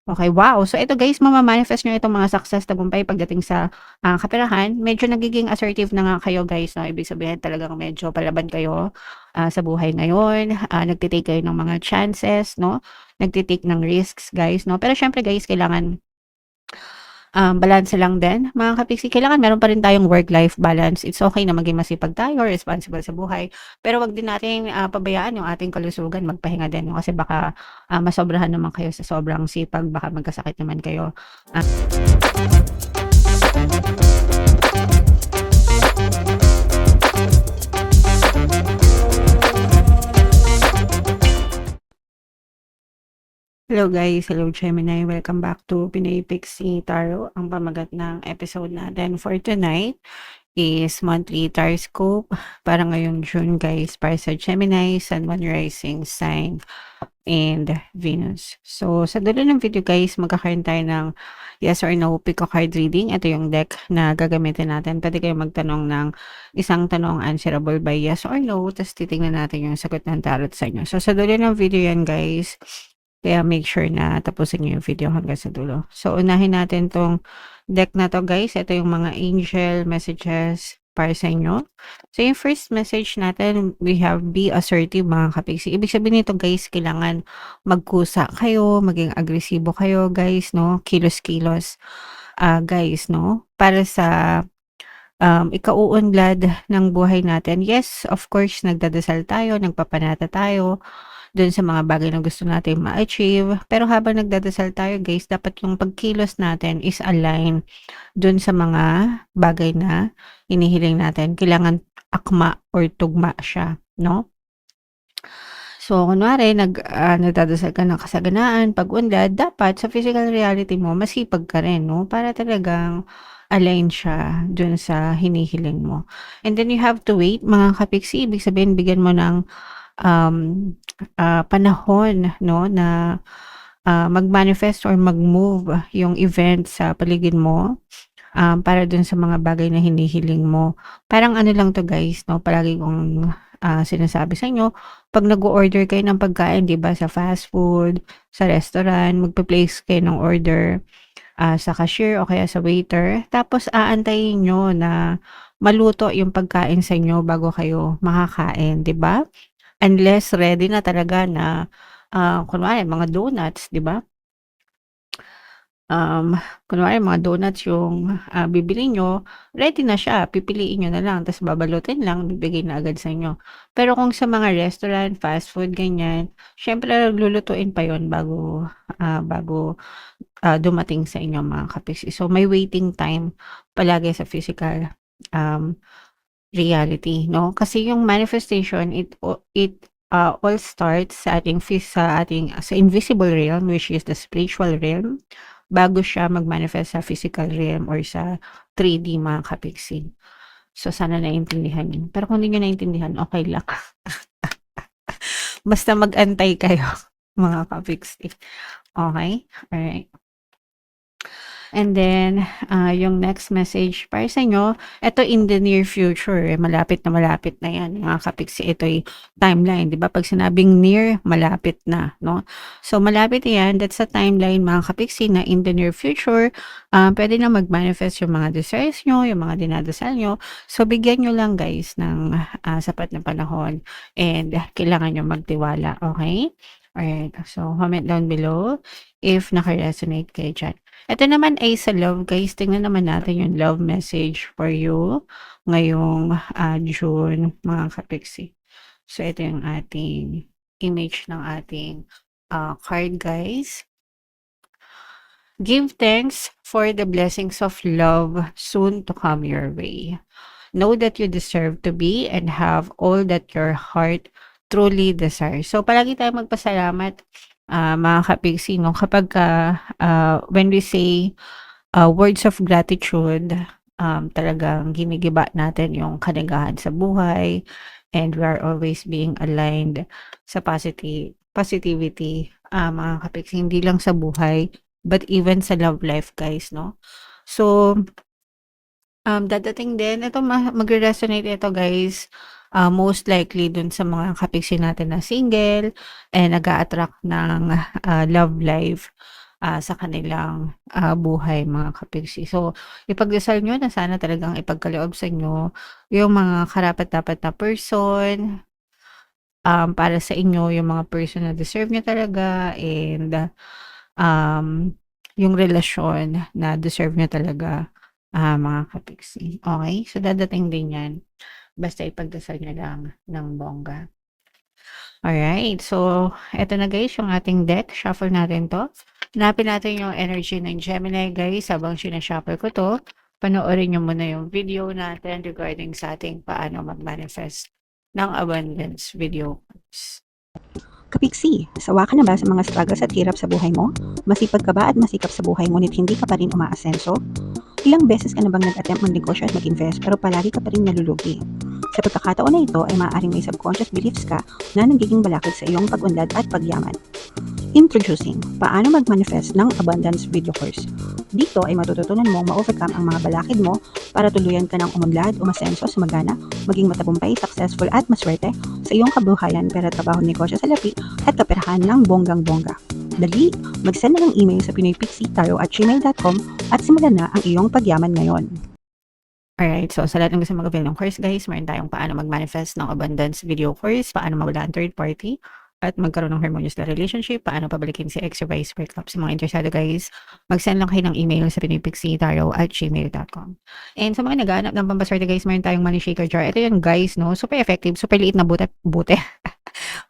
Okay, wow. So ito guys, mama-manifest niyo itong mga success, tagumpay pagdating sa, kaperahan. Medyo nagiging assertive na nga kayo guys 'no, ibig sabihin talagang medyo palaban kayo, sa buhay ngayon, nagte-take kayo ng mga chances 'no, nagte-take ng risks guys 'no. Pero siyempre guys kailangan balanse lang din mga kapiksi. Kailangan meron pa rin tayong work-life balance. It's okay na maging masipag tayo, responsible sa buhay, pero wag din nating, pabayaan yung ating kalusugan, magpahinga din 'no, kasi baka, masobrahan naman kayo sa sobrang sipag, baka magkasakit naman kayo. Ah Hello guys, hello Gemini, welcome back to Pinay Pixie Tarot. Ang pamagat ng episode natin for tonight is monthly horoscope para ngayong June guys, para sa Gemini, Sun, Moon, Rising sign, and Venus. So sa dulo ng video guys, magkakaroon tayo ng yes or no pick a card reading. Ito yung deck na gagamitin natin. Pwede kayong magtanong ng isang tanong answerable by yes or no, tapos titingnan natin yung sagot ng tarot sa inyo. So sa dulo ng video yan guys, kaya make sure na tapusin niyo yung video hanggang sa dulo. So, unahin natin tong deck na 'to guys. Ito yung mga angel messages para sa inyo. So, yung first message natin, we have be assertive mga kapiksi. Ibig sabihin nito guys, kailangan magkusa kayo, maging agresibo kayo guys, no? Kilos-kilos, guys, no? Para sa ikauunlad ng buhay natin. Yes, of course, nagdadasal tayo, nagpapanata tayo dun sa mga bagay na gusto nating ma-achieve. Pero habang nagdadasal tayo guys, dapat yung pagkilos natin is align dun sa mga bagay na hinihiling natin. Kailangan akma or tugma siya, no? So, kunwari nagdadasal ka ng kasaganaan, pag-unlad, dapat sa physical reality mo masipag ka rin 'no, para talagang align siya dun sa hinihiling mo. And then you have to wait mga kapiksi, ibig sabihin bigyan mo ng, um, panahon 'no na, mag-manifest or mag-move yung event sa paligid mo, para dun sa mga bagay na hinihiling mo. Parang ano lang 'to guys 'no, palagi kong, sinasabi sa inyo, 'pag nag-o-order kayo ng pagkain 'di ba, sa fast food, sa restaurant, magpa-place kayo ng order, sa cashier o kaya sa waiter, tapos aantayin niyo na maluto yung pagkain sa inyo bago kayo makakain, 'di ba? Unless ready na talaga na, kunwari mga donuts, 'di ba? Um, Kunwari mga donuts yung, bibilhin niyo, ready na siya, pipiliin niyo na lang ta's babalutin lang, bibigay na agad sa inyo. Pero kung sa mga restaurant, fast food, ganyan, siyempre lulutuin pa yon bago dumating sa inyo mga kapiksi. So, may waiting time palagi sa physical, um, reality 'no? Kasi yung manifestation it all starts sa invisible realm which is the spiritual realm, bago siya mag-manifest sa physical realm or sa 3D mga kapiksi. So, sana naintindihan niyo. Pero kung hindi niyo naintindihan, okey lang. Basta mag-antay kayo mga kapiksi, okey? Alright. And then, yung next message para sa inyo, eto in the near future, malapit na yan mga kapiksi. Ito'y timeline, 'di ba? 'Pag sinabing near, malapit na, 'no? So, malapit yan, that's a timeline mga kapiksi na in the near future, puwede na mag-manifest yung mga desires niyo, yung mga dinadasal niyo. So, bigyan niyo lang guys ng, sapat na panahon and kailangan niyo magtiwala, okey? Alright, so comment down below if naka-resonate kayo diyan. Ito naman ay sa love guys, tingnan naman natin yung love message for you ngayong, June mga kapiksi. So ito yung ating image ng ating, card guys. Give thanks for the blessings of love soon to come your way. Know that you deserve to be and have all that your heart truly desires. So palagi tayong magpasalamat, mga kapiksi 'no, kapagka, when we say, words of gratitude, talagang ginigiba natin yung kaligayahan sa buhay and we are always being aligned sa positivity, mga kapiksi, hindi lang sa buhay but even sa love life guys 'no. So, dadating din ito magre-resonate ito guys, most likely dun sa mga kapiksi natin na single and nag-a-attract ng, love life. sa kanilang buhay mga kapiksi. So, ipagdasal nyo na sana talagang ipagkaloob sa inyo yung mga karapat-dapat na person para sa inyo, yung mga person na deserve nyo talaga, and um, yung relasyon na deserve nyo talaga, mga kapiksi. Okay? So, dadating din yan. Basta ipagdasal nyo lang ng bongga. Alright. So, eto na guys, yung ating deck. Shuffle natin to. Hanapin natin yung energy ng Gemini guys. Habang sinashuffle ko to, panoorin nyo muna yung video natin regarding sa ating paano mag-manifest ng abundance video. Kapiksi, sawa ka na ba sa mga struggles at hirap sa buhay mo? Masipag ka ba at masikap sa buhay ngunit hindi ka pa rin umaasenso? Ilang beses ka na bang nag-attempt mag-negosyo at mag-invest pero palagi ka pa rin nalulugi? Sa pagkakataon na ito ay maaaring may subconscious beliefs ka na nagiging balakid sa iyong pag-unlad at pagyaman. Introducing, paano mag-manifest ng abundance video course. Dito ay matututunan mong ma-overcome ang mga balakid mo para tuluyan ka ng umunlad, umasenso, sumagana, maging matagumpay, successful at maswerte sa iyong kabuhayan, pera, trabaho, negosyo, salapi at kaperahan ng bonggang-bongga. Dali, mag-send na ng email sa pinoypixie@gmail.com at simulan na ang iyong pagyaman ngayon. Alright, so sa lahat ng gusto mag-avail ng course guys, meron tayong paano mag-manifest ng abundance video course, paano mawala ang third party, at magkaroon ng harmonious na relationship, paano pabalikin si ex or vice breakup. Sa mga interesado guys, mag-send lang kayo ng email sa pinoypixie@gmail.com. And sa mga naghahanap ng pampaswerte guys, meron tayong money shaker jar. Ito yun guys, no? Super effective, super liit na bote.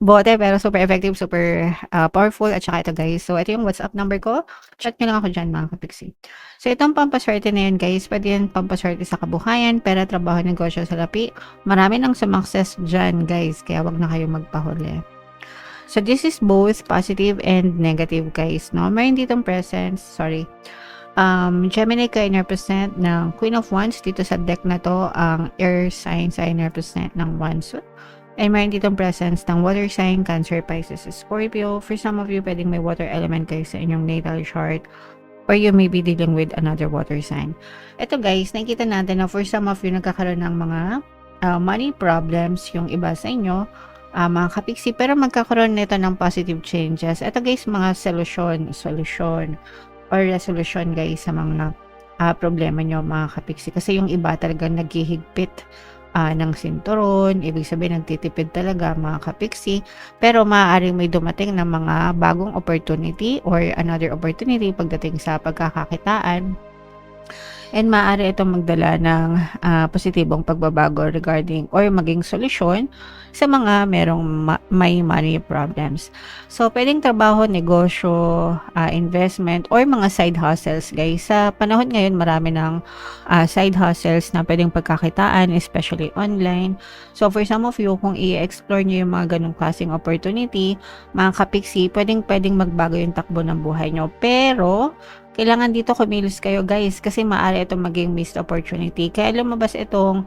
Bote, pero super effective, super powerful. At saka ito guys, so ito yung WhatsApp number ko. Chat nyo lang ako dyan mga kapiksi. So itong pampaswerte na yun guys, pwede yan pampaswerte sa kabuhayan, pera, trabaho, negosyo, salapi. Marami nang sumakses dyan guys, kaya wag na kayo magpahuli. So this is both positive and negative guys, no? Meron ditong presence, Gemini kayo represent ng Queen of Wands. Dito sa deck na to, ang air sign represent ng Wands. And meron ditong presence ng water sign, Cancer, Pisces, Scorpio. For some of you, pwedeng may water element kayo sa inyong natal chart, or you may be dealing with another water sign. Ito guys, nakikita natin na for some of you, nagkakaroon ng mga money problems yung iba sa inyo, mga kapiksi, pero magkakaroon nito ng positive changes. Ito guys, mga solution or resolution guys sa mga problema nyo mga kapiksi. Kasi yung iba talagang naghihigpit ng sinturon, ibig sabihin nagtitipid talaga mga kapiksi, pero maaaring may dumating na mga bagong opportunity or another opportunity pagdating sa pagkakakitaan. And maaari itong magdala ng positibong pagbabago regarding or maging solusyon sa mga merong may money problems. So, pwedeng trabaho, negosyo, investment, or mga side hustles, guys. Sa panahon ngayon, marami ng side hustles na pwedeng pagkakitaan, especially online. So, for some of you, kung i-explore nyo yung mga ganong klaseng opportunity, mga kapiksi, pwedeng magbago yung takbo ng buhay nyo. Pero, kailangan dito kumilos kayo guys kasi maaari itong maging missed opportunity. Kaya lumabas itong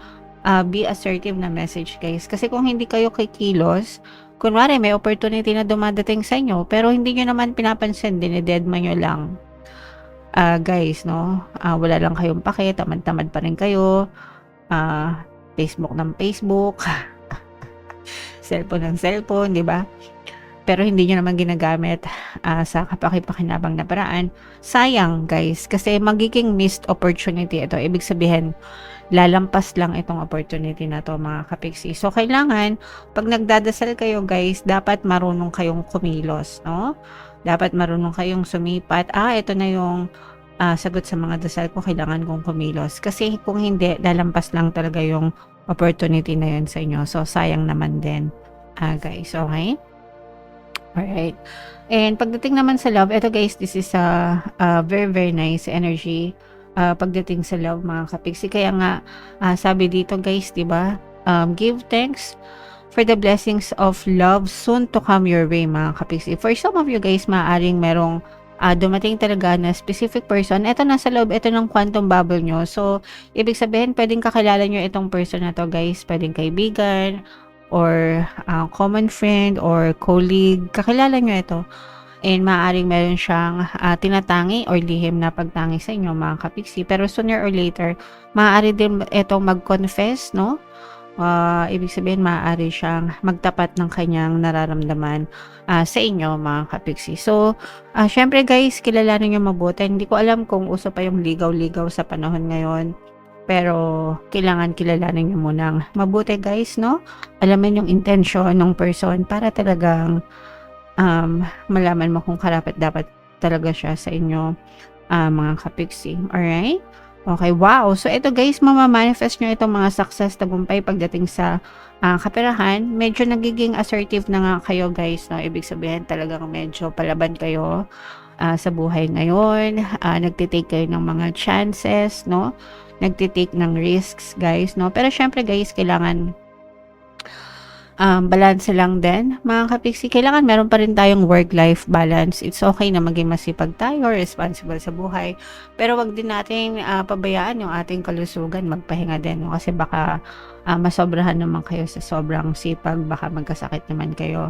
be assertive na message guys. Kasi kung hindi kayo kikilos, kunwari may opportunity na dumadating sa inyo pero hindi nyo naman pinapansin, dinededma nyo lang. Guys, no? Wala lang kayong pake, tamad-tamad pa rin kayo. Facebook ng Facebook. Cellphone ng cellphone, di ba? Pero hindi nyo naman ginagamit sa kapakipakinabang na paraan. Sayang guys, kasi magiging missed opportunity ito. Ibig sabihin, lalampas lang itong opportunity na to mga kapiksi. So, kailangan, pag nagdadasal kayo guys, dapat marunong kayong kumilos, no? Dapat marunong kayong sumipat. Ito na yung sagot sa mga dasal ko, kailangan kong kumilos. Kasi kung hindi, lalampas lang talaga yung opportunity na yun sa inyo. So, sayang naman din, guys. Okay? Alright. And pagdating naman sa love, ito guys, this is a very, very nice energy pagdating sa love mga kapiksi. Kaya nga, sabi dito guys, diba? Give thanks for the blessings of love soon to come your way mga kapiksi. For some of you guys, maaaring merong dumating talaga na specific person. Ito nasa loob, ito ng quantum bubble nyo. So, ibig sabihin, pwedeng kakilala nyo itong person na to guys. Pwedeng kaibigan, or common friend, or colleague. Kakilala nyo ito. And maaaring meron siyang tinatangi or lihim na pagtangi sa inyo mga kapiksi. Pero sooner or later, maaari din itong mag-confess, no? Ibig sabihin maaari siyang magtapat ng kanyang nararamdaman sa inyo mga kapiksi. So, syempre guys, kilalanin niyo mabuti. Hindi ko alam kung uso pa yung ligaw-ligaw sa panahon ngayon. Pero kailangan kilalanin niyo munang mabuti guys, no? Alamin yung intensyon ng person para talagang malaman mo kung karapat-dapat talaga siya sa inyo mga kapiksi. Alright? Okay, wow. So, ito guys, mamamanifest nyo itong mga success, tagumpay pagdating sa kaperahan. Medyo nagiging assertive na nga kayo guys, no? Ibig sabihin talagang medyo palaban kayo sa buhay ngayon. Nagtitake kayo ng mga chances, no? Nagtitake ng risks guys, no? Pero syempre guys, kailangan balance lang din mga kapiksi. Kailangan meron pa rin tayong work-life balance. It's okay na maging masipag tayo, responsible sa buhay, pero wag din natin pabayaan yung ating kalusugan, magpahinga din, no? Kasi baka masobrahan naman kayo sa sobrang sipag, baka magkasakit naman kayo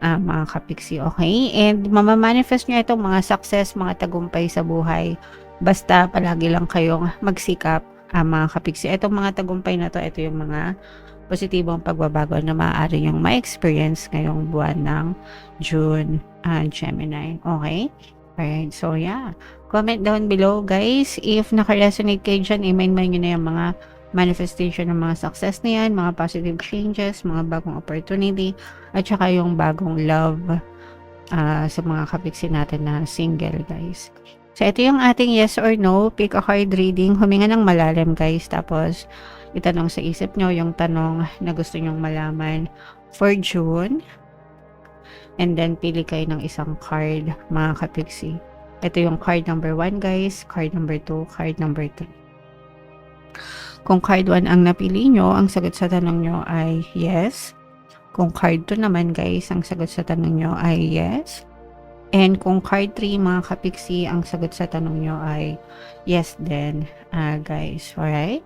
mga kapiksi, okay? And mamamanifest nyo itong mga success, mga tagumpay sa buhay, basta palagi lang kayong magsikap mga kapiksi. Itong mga tagumpay na to, ito yung mga positibong pagbabago na maaari yung ma-experience ngayong buwan ng June, Gemini. Okay? Alright, so yeah. Comment down below guys. If naka-resonate kayo dyan, i-mind nyo na yung mga manifestation ng mga success na yan, mga positive changes, mga bagong opportunity, at saka yung bagong love sa mga kapiksi natin na single guys. So, ito yung ating yes or no, pick a card reading, huminga ng malalim guys, tapos itanong sa isip nyo yung tanong na gusto nyong malaman for June, and then pili kayo ng isang card mga kapiksi. Ito yung card number 1 guys, card number 2, card number 3. Kung card 1 ang napili nyo, ang sagot sa tanong nyo ay yes. Kung card 2 naman guys, ang sagot sa tanong nyo ay yes. And kung card 3 mga kapiksi, ang sagot sa tanong nyo ay yes din guys. Alright?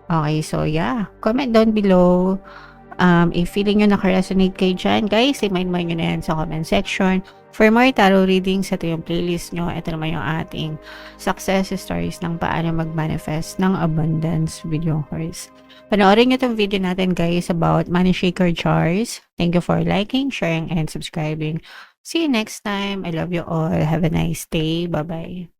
Okay, so yeah. Comment down below if feeling nyo naka-resonate kayo dyan. Guys, i-mind nyo na yan sa comment section. For more tarot readings, ito yung playlist nyo. Ito naman yung ating success stories ng paano mag-manifest ng abundance video course. Panoorin nyo itong video natin guys about money shaker jars. Thank you for liking, sharing, and subscribing. See you next time. I love you all. Have a nice day. Bye-bye.